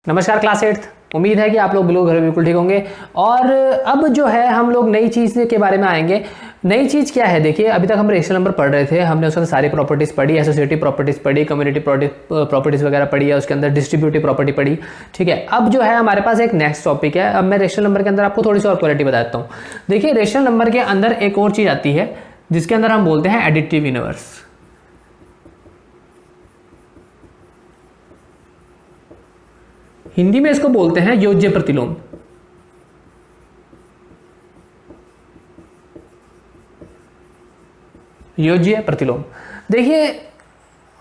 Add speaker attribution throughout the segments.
Speaker 1: नमस्कार class 8th। उम्मीद है कि आप लोग घर बिल्कुल ठीक होंगे। और अब जो है हम लोग नई चीज़ के बारे में आएंगे। नई चीज़ क्या है, देखिए अभी तक हम रेशनल नंबर पढ़ रहे थे, हमने उसके अंदर सारी प्रॉपर्टीज़ पढ़ी, एसोसिएटिव प्रॉपर्टीज़ पढ़ी, कम्युनिटी प्रॉपर्टीज़ वगैरह पढ़ी है, उसके अंदर डिस्ट्रीब्यूटिव प्रॉपर्टी पढ़ी। ठीक है, अब जो है हमारे पास एक नेक्स्ट टॉपिक है। अब मैं रेशनल नंबर के अंदर आपको थोड़ी सी और क्वालिटी बताता हूँ। देखिए रेशनल नंबर के अंदर एक और चीज़ आती है जिसके अंदर हम बोलते हैं एडिटिव इनवर्स। हिंदी में इसको बोलते हैं योज्य प्रतिलोम। योज्य प्रतिलोम। देखिए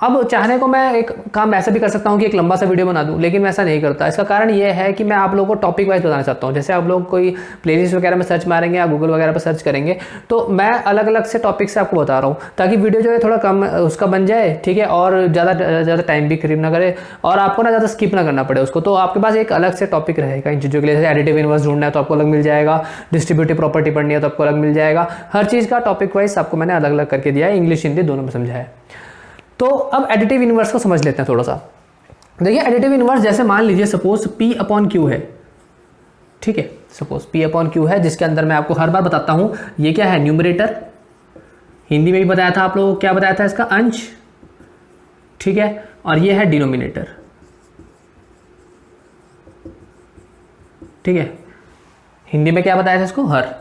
Speaker 1: अब चाहने को मैं एक काम ऐसा भी कर सकता हूं कि एक लंबा सा वीडियो बना दूं, लेकिन मैं ऐसा नहीं करता। इसका कारण ये है कि मैं आप लोगों को टॉपिक वाइज बताना चाहता हूं। जैसे आप लोग कोई प्लेलिस्ट वगैरह में सर्च मारेंगे या गूगल वगैरह पर सर्च करेंगे तो मैं अलग अलग से टॉपिक से आपको बता रहा हूं, ताकि वीडियो जो है थोड़ा कम उसका बन जाए। ठीक है, और ज़्यादा टाइम भी खरीद ना करे और आपको ना ज़्यादा स्किप ना करना पड़े उसको। तो आपके पास एक अलग से टॉपिक रहेगा इन चीज़ों के लिए। जैसे एडिटिव इनवर्स ढूंढना है तो आपको अलग मिल जाएगा, डिस्ट्रीब्यूटिव प्रॉपर्टी पढ़नी है तो आपको अलग मिल जाएगा। हर चीज़ का टॉपिक वाइज आपको मैंने अलग अलग करके दिया है, इंग्लिश हिंदी दोनों में समझाया है। तो अब एडिटिव इनवर्स को समझ लेते हैं थोड़ा सा। देखिए एडिटिव इनवर्स जैसे मान लीजिए सपोज P अपॉन Q है। ठीक है, सपोज P अपॉन Q है, जिसके अंदर मैं आपको हर बार बताता हूं ये क्या है, न्यूमरेटर। हिंदी में भी बताया था आप लोगों को, क्या बताया था, इसका अंश। ठीक है, और ये है डिनोमिनेटर। ठीक है, हिंदी में क्या बताया था इसको, हर।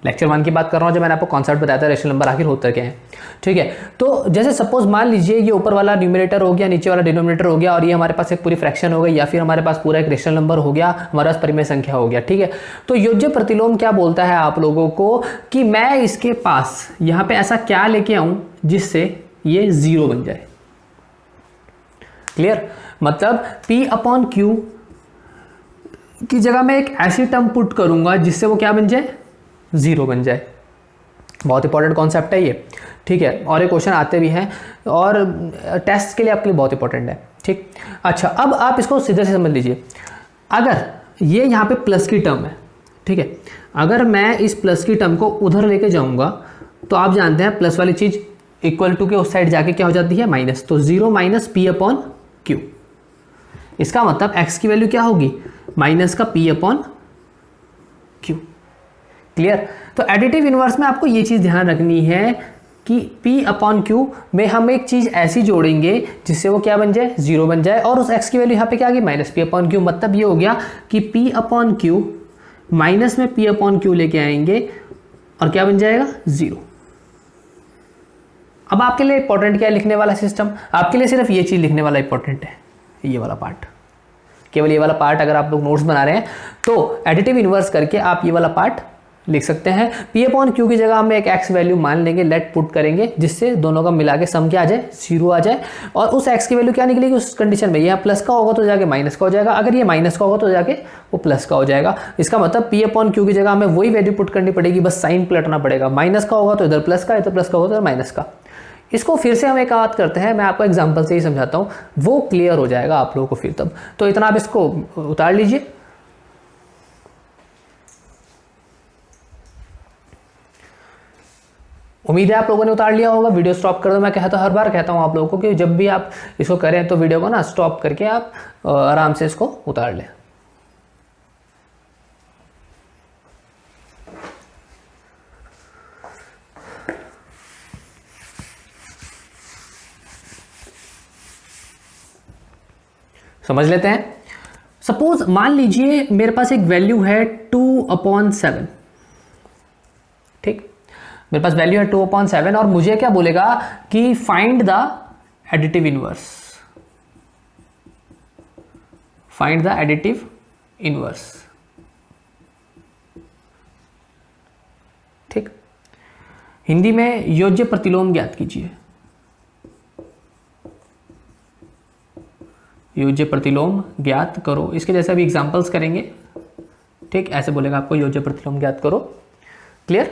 Speaker 1: लेक्चर 1 की बात कर रहा हूं जब मैंने आपको कॉन्सेप्ट बताया था रेशनल नंबर आखिर होता क्या है। ठीक है, तो जैसे सपोज मान लीजिए ये ऊपर वाला न्यूमरेटर हो गया, नीचे वाला डिनोमिनेटर हो गया, और ये हमारे पास एक पूरी फ्रैक्शन हो गई, या फिर हमारे पास पूरा एक रेशनल नंबर हो गया, हमारे पास परिमेय संख्या हो गया। ठीक है, तो योज्य प्रतिलोम क्या बोलता है आप लोगों को कि मैं इसके पास यहां पे ऐसा क्या लेके आऊं जिससे ये 0 बन जाए। क्लियर, मतलब P अपॉन Q की जगह मैं एक ऐसी टर्म पुट करूंगा जिससे वो क्या बन जाए, 0 बन जाए। बहुत इंपॉर्टेंट कॉन्सेप्ट है ये। ठीक है, और ये क्वेश्चन आते भी हैं और टेस्ट के लिए आपके लिए बहुत इंपॉर्टेंट है। ठीक, अच्छा अब आप इसको सीधे से समझ लीजिए। अगर ये यहाँ पे प्लस की टर्म है, ठीक है, अगर मैं इस प्लस की टर्म को उधर लेके जाऊंगा तो आप जानते हैं प्लस वाली चीज इक्वल टू के उस साइड जाके क्या हो जाती है, माइनस। तो 0 माइनस P अपॉन Q। इसका मतलब x की वैल्यू क्या होगी, माइनस का P अपॉन Q। क्लियर, तो एडिटिव इनवर्स में आपको ये चीज ध्यान रखनी है कि P अपॉन Q में हम एक चीज ऐसी जोड़ेंगे जिससे वो क्या बन जाए, 0 बन जाए, और उस x की वैल्यू यहाँ पे क्या आ गई, माइनस P अपॉन Q। मतलब ये हो गया कि P अपॉन Q माइनस में P अपॉन Q लेके आएंगे और क्या बन जाएगा, 0। अब आपके लिए इंपॉर्टेंट क्या है लिखने वाला सिस्टम, आपके लिए सिर्फ ये चीज लिखने वाला इंपॉर्टेंट है, ये वाला पार्ट, केवल ये वाला पार्ट। अगर आप लोग नोट्स बना रहे हैं तो एडिटिव इनवर्स करके आप ये वाला पार्ट लिख सकते हैं। P अपॉन Q की जगह हम एक x वैल्यू मान लेंगे, लेट पुट करेंगे, जिससे दोनों का मिला के सम क्या आ जाए, 0 आ जाए। और उस x की वैल्यू क्या निकलेगी उस कंडीशन में, यह प्लस का होगा तो जाके माइनस का हो जाएगा, अगर ये माइनस का होगा तो जाके वो प्लस का हो जाएगा। इसका मतलब P अपॉन Q की जगह हमें वही वैल्यू पुट करनी पड़ेगी, बस साइन पलटना पड़ेगा। माइनस का होगा तो इधर प्लस का, इधर प्लस का होगा तो माइनस का। इसको फिर से हम एक बात करते हैं, मैं आपको एग्जाम्पल से ही समझाता हूँ, वो क्लियर हो जाएगा आप लोगों को फिर तब। तो इतना आप इसको उतार लीजिए। उम्मीद है आप लोगों ने उतार लिया होगा। वीडियो स्टॉप कर दो। मैं कहता हर बार कहता हूं आप लोगों को कि जब भी आप इसको करें तो वीडियो को ना स्टॉप करके आप आराम से इसको उतार लें। समझ लेते हैं। सपोज मान लीजिए मेरे पास एक वैल्यू है 2 अपॉन 7। ठीक, मेरे पास वैल्यू है 2 अपॉन 7 और मुझे क्या बोलेगा कि find the additive inverse. Find the additive inverse. ठीक, हिंदी में योज्य प्रतिलोम ज्ञात कीजिए। योज्य प्रतिलोम ज्ञात करो, इसके जैसे अभी एग्जांपल्स करेंगे। ठीक, ऐसे बोलेगा आपको योज्य प्रतिलोम ज्ञात करो। क्लियर,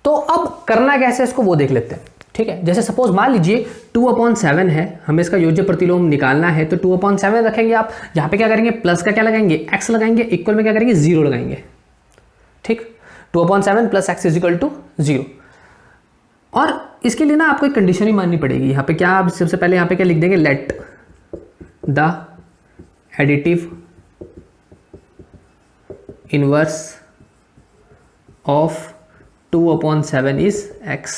Speaker 1: तो अब करना कैसे इसको वो देख लेते हैं। ठीक है, जैसे सपोज मान लीजिए 2 अपॉन 7 है, हमें इसका योज्य प्रतिलोम निकालना है। तो 2 अपॉन 7 रखेंगे आप, यहां पे क्या करेंगे, प्लस का क्या लगाएंगे, x लगाएंगे, इक्वल में क्या करेंगे, 0 लगाएंगे। ठीक, 2 upon 7 plus x is equal to 0। और इसके लिए ना आपको एक कंडीशन ही माननी पड़ेगी। यहाँ पे क्या, आप सबसे पहले यहाँ पे क्या लिख देंगे, let the additive inverse of 2/7 is x।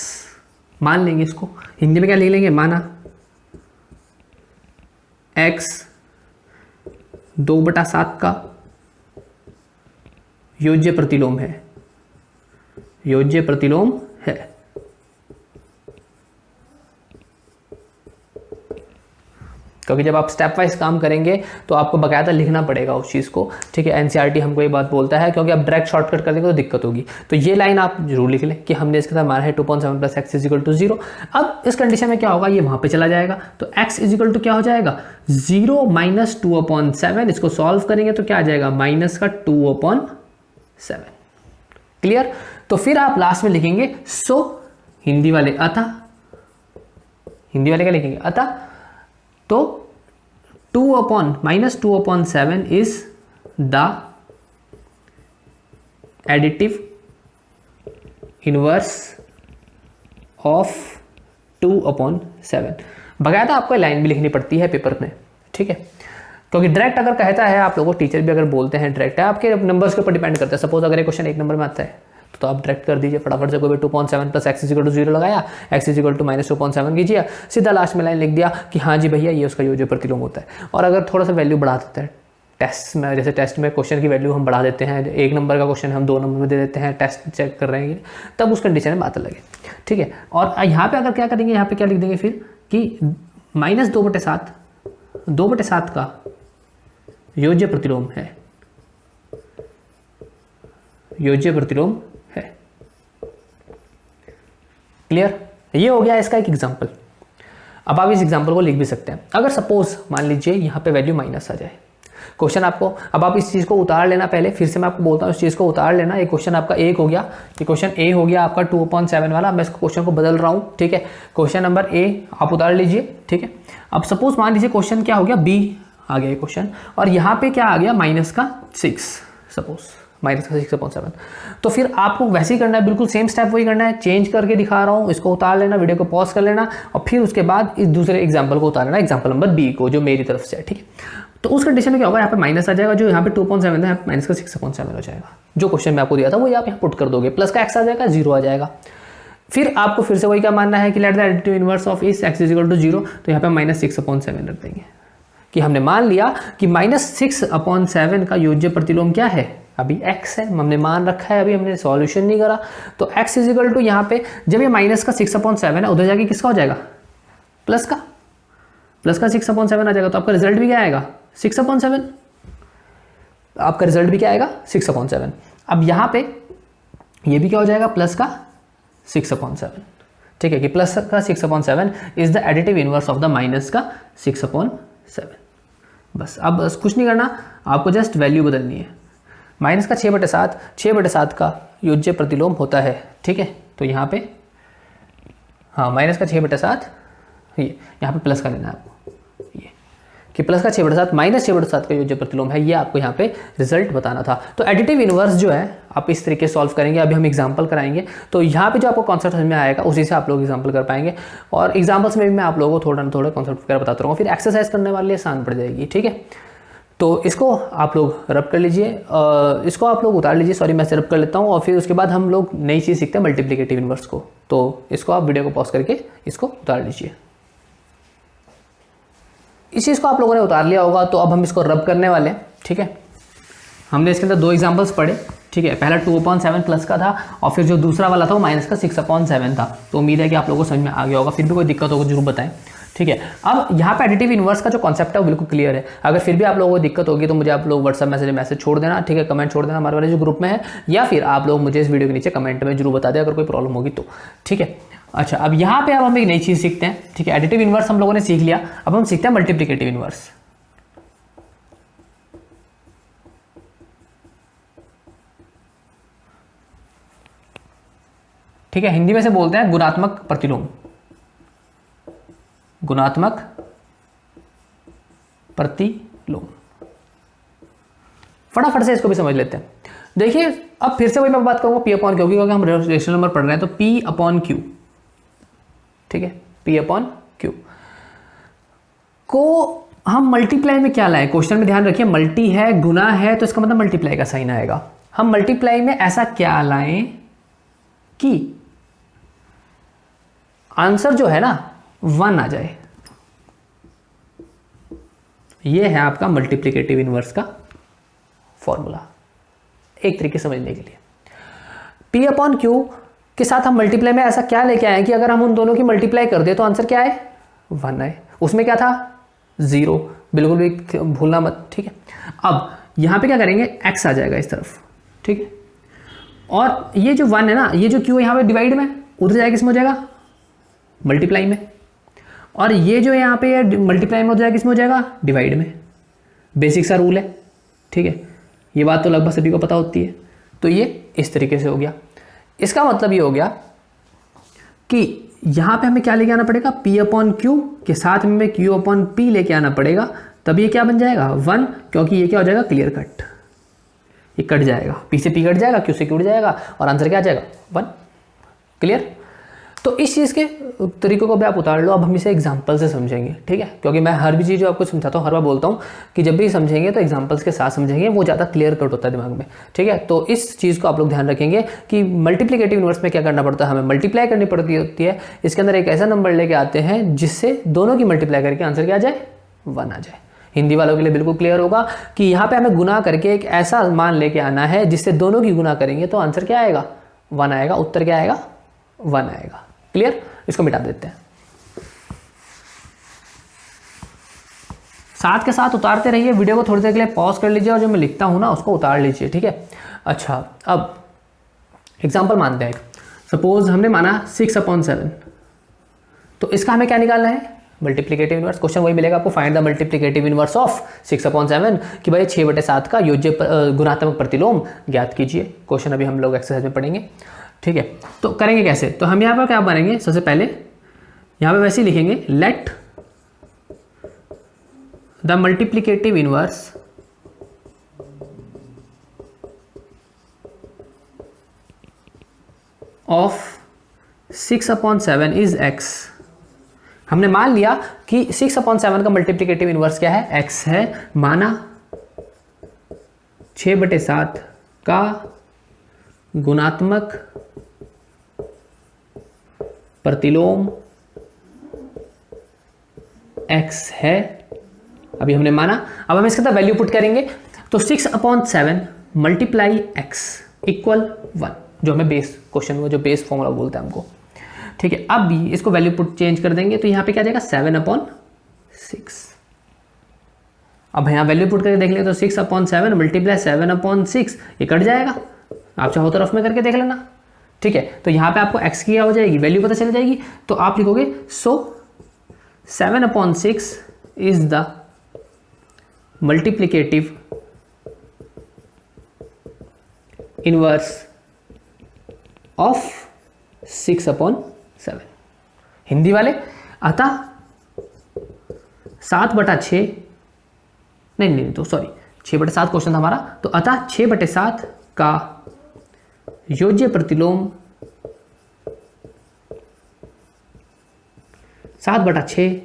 Speaker 1: मान लेंगे इसको, हिंदी में क्या लिख लेंगे, माना x 2/7 का योज्य प्रतिलोम है, योज्य प्रतिलोम है। क्योंकि जब आप स्टेप वाइज काम करेंगे तो आपको बकायदा लिखना पड़ेगा उस चीज़ को, ठीक है। एनसीईआरटी हमको ये बात बोलता है, क्योंकि आप डायरेक्ट शॉर्टकट कर देंगे तो दिक्कत होगी। तो ये लाइन आप जरूर लिख लें कि हमने इसके साथ माना है 2.7 + x = 0। अब इस कंडीशन में क्या होगा, ये वहां पे चला जाएगा, तो x = क्या हो जाएगा, 0 - 2/7। इसको सॉल्व करेंगे तो क्या आ जाएगा, -2/7। क्लियर। तो फिर आप लास्ट में लिखेंगे सो, हिंदी वाले अतः, हिंदी वाले क्या लिखेंगे, अतः। तो -2/7 is the additive inverse of 2/7। बकायदा आपको लाइन भी लिखनी पड़ती है पेपर में, ठीक है। क्योंकि डायरेक्ट अगर कहता है आप लोगों को, टीचर भी अगर बोलते हैं डायरेक्ट है, आपके नंबर्स के ऊपर डिपेंड करता है। सपोज अगर एक क्वेश्चन 1 नंबर में आता है तो आप डायरेक्ट कर दीजिए फटाफट से, कोई भी 2.7 + x = 0 लगाया, x = -2.7 कीजिए, सीधा लास्ट में लाइन लिख दिया कि हाँ जी भैया ये उसका योज्य प्रतिलोम होता है। और अगर थोड़ा सा वैल्यू बढ़ा देते हैं टेस्ट में, जैसे टेस्ट में क्वेश्चन की वैल्यू हम बढ़ा देते हैं, 1 नंबर का क्वेश्चन हम 2 नंबर में दे देते हैं, टेस्ट चेक कर रहे हैं, तब उस कंडीशन में बात अलग है, ठीक है। और यहाँ पे अगर क्या करेंगे, यहाँ पे क्या लिख देंगे फिर कि -2/7 का योज्य प्रतिलोम है, योज्य प्रतिलोम है। क्लियर। ये हो गया इसका एक एग्जांपल। अब आप इस एग्जांपल को लिख भी सकते हैं। अगर सपोज मान लीजिए यहाँ पे वैल्यू माइनस आ जाए, क्वेश्चन आपको, अब आप इस चीज़ को उतार लेना, पहले फिर से मैं आपको बोलता हूँ इस चीज़ को उतार लेना। एक क्वेश्चन आपका 1 हो गया, ये क्वेश्चन ए हो गया आपका 2/7 वाला। मैं इस क्वेश्चन को बदल रहा हूँ, ठीक है। क्वेश्चन नंबर ए आप उतार लीजिए, ठीक है। अब सपोज मान लीजिए क्वेश्चन क्या हो गया, बी आ गया ये क्वेश्चन, और यहाँ पे क्या आ गया, -6, सपोज -6/7। तो फिर आपको वैसे ही करना है, बिल्कुल सेम स्टेप वही करना है, चेंज करके दिखा रहा हूँ। इसको उतार लेना, वीडियो को पॉज कर लेना, और फिर उसके बाद इस दूसरे एग्जाम्पल को उतार लेना, एग्जाम्पल नंबर बी को, जो मेरी तरफ से है, ठीक है। तो उस कंडीशन में क्या होगा, यहाँ पे माइनस आ जाएगा, जो यहाँ पे 2.7 है, -6/7 हो जाएगा। जो क्वेश्चन मैं आपको दिया था वो आप यहाँ पुट कर दोगे, प्लस का x आ जाएगा, 0 आ जाएगा। फिर आपको फिर से वही क्या मानना है कि let the additive inverse of इस x = 0, तो यहाँ पे -6/7 रख देंगे कि हमने मान लिया कि -6/7 का योज्य प्रतिलोम क्या है, अभी x है, हमने मान रखा है, अभी हमने सॉल्यूशन नहीं करा। तो x = यहाँ पे जब ये -6/7 है, उधर जाके किसका हो जाएगा, प्लस का 6/7 आ जाएगा। तो आपका रिजल्ट भी क्या आएगा, 6/7। आपका रिजल्ट भी क्या आएगा, 6/7। अब यहाँ पे ये भी क्या हो जाएगा, प्लस का 6/7, ठीक है, कि प्लस का 6/7 is the additive inverse of the minus का 6/7। बस अब बस कुछ नहीं करना, आपको जस्ट वैल्यू बदलनी है। माइनस का 6/7 का योज्य प्रतिलोम होता है, ठीक है। तो यहाँ पे हाँ, माइनस का 6/7, ये यहाँ पे प्लस का लेना है आपको, ये कि प्लस का 6/7 -6/7 का योज्य प्रतिलोम है, ये आपको यहाँ पे रिजल्ट बताना था। तो एडिटिव इनवर्स जो है आप इस तरीके से सॉल्व करेंगे। अभी हम एग्जांपल कराएंगे, तो यहाँ पे जो आपको कॉन्सेप्ट समझ में आएगा उसी से आप लोग एग्जांपल कर पाएंगे। और एग्जांपल्स में भी मैं आप लोगों को थोड़ा ना थोड़ा कॉन्सेप्ट वगैरह बताता रहूँगा, फिर एक्सरसाइज करने वाले आसान पड़ जाएगी, ठीक है। तो इसको आप लोग रब कर लीजिए, इसको आप लोग उतार लीजिए, सॉरी मैं रब कर लेता हूँ, और फिर उसके बाद हम लोग नई चीज़ सीखते हैं, मल्टीप्लिकेटिव इनवर्स को। तो इसको आप वीडियो को पॉज करके इसको उतार लीजिए। इस चीज़ को आप लोगों ने उतार लिया होगा, तो अब हम इसको रब करने वाले हैं, ठीक है। हमने इसके अंदर 2 एग्जांपल्स पढ़े, ठीक है। पहला 2/7 प्लस का था, और फिर जो दूसरा वाला था वो माइनस का 6/7 था। तो उम्मीद है कि आप लोगों को समझ में आ गया होगा, फिर भी कोई दिक्कत होगी जरूर बताएं, ठीक है। अब यहाँ पे एडिटिव इनवर्स का जो कॉन्सेप्ट है वो बिल्कुल क्लियर है। अगर फिर भी आप लोगों को दिक्कत होगी तो मुझे आप लोग व्हाट्सएप मैसेज छोड़ देना, ठीक है, कमेंट छोड़ देना हमारे वाले जो ग्रुप में है, या फिर आप लोग मुझे इस वीडियो के नीचे कमेंट में जरूर बता दें अगर कोई प्रॉब्लम होगी तो, ठीक है। अच्छा, अब यहाँ पे अब हम एक नई चीज़ सीखते हैं, ठीक है। एडिटिव इनवर्स हम लोगों ने सीख लिया, अब हम सीखते हैं मल्टीप्लिकेटिव इनवर्स। ठीक है, हिंदी में से बोलते हैं गुणात्मक प्रतिलोम, गुणात्मक प्रतिलोम। फटाफट से इसको भी समझ लेते हैं। देखिए, अब फिर से वही मैं बात करूंगा P/Q, क्योंकि हम रेशनल नंबर पढ़ रहे हैं, तो P/Q ठीक है, P अपॉन Q को हम मल्टीप्लाई में क्या लाए, क्वेश्चन में ध्यान रखिए मल्टी है, गुना है, तो इसका मतलब मल्टीप्लाई का साइन आएगा। हम मल्टीप्लाई में ऐसा क्या लाएं कि आंसर जो है ना 1 आ जाए। ये है आपका मल्टीप्लिकेटिव इनवर्स का फॉर्मूला, एक तरीके से समझने के लिए। P अपॉन Q के साथ हम मल्टीप्लाई में ऐसा क्या लेके आए कि अगर हम उन दोनों की मल्टीप्लाई कर दे तो आंसर क्या आए, 1 आए। उसमें क्या था, 0, बिल्कुल भी भूलना मत, ठीक है। अब यहां पे क्या करेंगे, x आ जाएगा इस तरफ, ठीक है, और ये जो 1 है ना, ये जो Q है यहां पे डिवाइड में, उधर जाएगा किसमें हो जाएगा, मल्टीप्लाई में, और ये जो यहाँ पे मल्टीप्लाई में हो जाएगा किसमें हो जाएगा, डिवाइड में। बेसिक सा रूल है, ठीक है, ये बात तो लगभग सभी को पता होती है। तो ये इस तरीके से हो गया। इसका मतलब ये हो गया कि यहाँ पे हमें क्या लेके आना पड़ेगा, P अपॉन Q के साथ में Q अपॉन P लेके आना पड़ेगा, तब ये क्या बन जाएगा 1, क्योंकि ये क्या हो जाएगा, क्लियर कट, ये कट जाएगा, P से P कट जाएगा, Q से Q उड़ जाएगा, और आंसर क्या आ जाएगा 1। क्लियर। तो इस चीज़ के तरीकों को भी आप उतार लो। अब हम इसे एग्जाम्पल से समझेंगे, ठीक है, क्योंकि मैं हर भी चीज़ जो आपको समझाता हूँ हर बार बोलता हूँ कि जब भी समझेंगे तो एग्जाम्पल्स के साथ समझेंगे, वो ज़्यादा क्लियर कट होता है दिमाग में, ठीक है। तो इस चीज़ को आप लोग ध्यान रखेंगे कि मल्टीप्लिकेटिव इनवर्स में क्या करना पड़ता है, हमें मल्टीप्लाई करनी पड़ती होती है। इसके अंदर एक ऐसा नंबर लेके आते हैं जिससे दोनों की मल्टीप्लाई करके आंसर क्या आ जाए, 1 आ जाए। हिंदी वालों के लिए बिल्कुल क्लियर होगा कि यहाँ पे हमें गुना करके एक ऐसा मान लेके आना है जिससे दोनों की गुना करेंगे तो आंसर क्या आएगा, 1 आएगा, उत्तर क्या आएगा, 1 आएगा। क्लियर। इसको मिटा देते हैं, साथ के साथ उतारते रहिए। वीडियो को थोड़ी देर के लिए पॉज कर लीजिए और जो मैं लिखता हूं ना उसको उतार लीजिए, ठीक है। अच्छा, अब एग्जांपल मानते हैं। सपोज हमने माना 6 अपॉन 7, तो इसका हमें क्या निकालना है, मल्टीप्लिकेटिव इनवर्स। क्वेश्चन वही मिलेगा आपको, find the multiplicative inverse of 6 upon 7, कि भाई 6/7 का योज्य गुणात्मक प्रतिलोम ज्ञात कीजिए। क्वेश्चन अभी हम लोग एक्सरसाइज में पढ़ेंगे, ठीक है। तो करेंगे कैसे, तो हम यहाँ पर क्या बनेंगे, सबसे पहले यहाँ पे वैसे ही लिखेंगे, let the multiplicative inverse of 6 upon 7 is x। हमने मान लिया कि 6 अपॉन 7 का मल्टीप्लिकेटिव इनवर्स क्या है, x है। माना 6/7 का गुणात्मक प्रतिलोम x है। अभी हमने माना, अब हम इसके अंदर वैल्यू पुट करेंगे, तो 6 अपॉन 7 मल्टीप्लाई x इक्वल 1, जो हमें बेस क्वेश्चन में जो बेस फॉर्मूला बोलते हैं हमको, ठीक है। अब भी इसको वैल्यू पुट चेंज कर देंगे, तो यहाँ पे क्या जाएगा 7 अपॉन 6। अब यहाँ वैल्यू पुट करके देख लेंगे, तो 6 अपॉन 7 मल्टीप्लाई 7 अपॉन 6, ये कट जाएगा। आप चाहो तो रफ में करके देख लेना, ठीक है। तो यहाँ पे आपको x की क्या हो जाएगी, वैल्यू पता चल जाएगी। तो आप लिखोगे, सो 7 upon 6 is the multiplicative inverse of 6 upon 7। Hindi वाले, अतः 7/6, नहीं तो सॉरी 6/7 क्वेश्चन था हमारा, तो अतः 6/7 का योज्य प्रतिलोम 7/6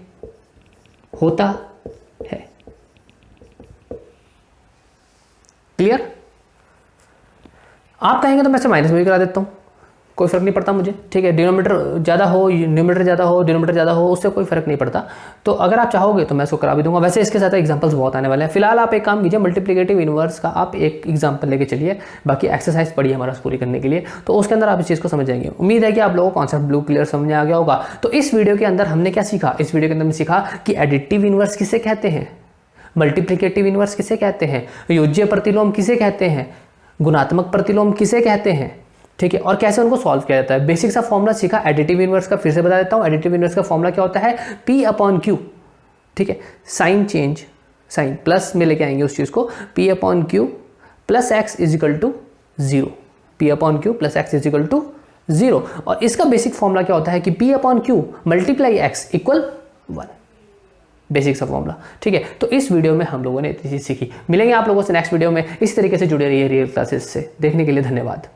Speaker 1: होता है। क्लियर। आप कहेंगे तो मैं से माइनस में भी करा देता हूं, कोई फर्क नहीं पड़ता मुझे, ठीक है। डिनोमिनेटर ज़्यादा हो, न्यूमरेटर ज़्यादा हो, डिनोमिनेटर ज़्यादा हो, उससे कोई फर्क नहीं पड़ता। तो अगर आप चाहोगे तो मैं इसको करा भी दूंगा। वैसे इसके साथ एग्जांपल्स बहुत आने वाले हैं। फिलहाल आप एक काम कीजिए, मल्टीप्लिकेटिव इनवर्स का आप एक एग्जांपल लेके चलिए, बाकी एक्सरसाइज पढ़िए हमारा पूरी करने के लिए, तो उसके अंदर आप इस चीज़ को समझ जाएंगे। उम्मीद है कि आप लोगों को कॉन्सेप्ट ब्लू क्लियर समझ आ गया होगा। तो इस वीडियो के अंदर हमने क्या सीखा, इस वीडियो के अंदर हमने सीखा कि एडिटिव इनवर्स किसे कहते हैं, मल्टीप्लिकेटिव इनवर्स किसे कहते हैं, योज्य प्रतिलोम किसे कहते हैं, गुणात्मक प्रतिलोम किसे कहते हैं, ठीक है, और कैसे उनको सॉल्व किया जाता है। बेसिक सा फॉर्मूला सीखा एडिटिव इनवर्स का, फिर से बता देता हूँ। एडिटिव इनवर्स का फॉर्मूला क्या होता है, P अपॉन Q, ठीक है, साइन चेंज, साइन प्लस में लेके आएंगे उस चीज़ को, P upon Q plus x is equal to 0, P upon Q plus x is equal to 0। और इसका बेसिक फॉर्मूला क्या होता है कि P upon Q multiply x equal 1, basic सा फॉर्मूला, ठीक है। तो इस वीडियो में हम लोगों ने इतनी चीज़ सीखी। मिलेंगे आप लोगों से नेक्स्ट वीडियो में। इस तरीके से जुड़े रहिए रियल क्लासेस से। देखने के लिए धन्यवाद।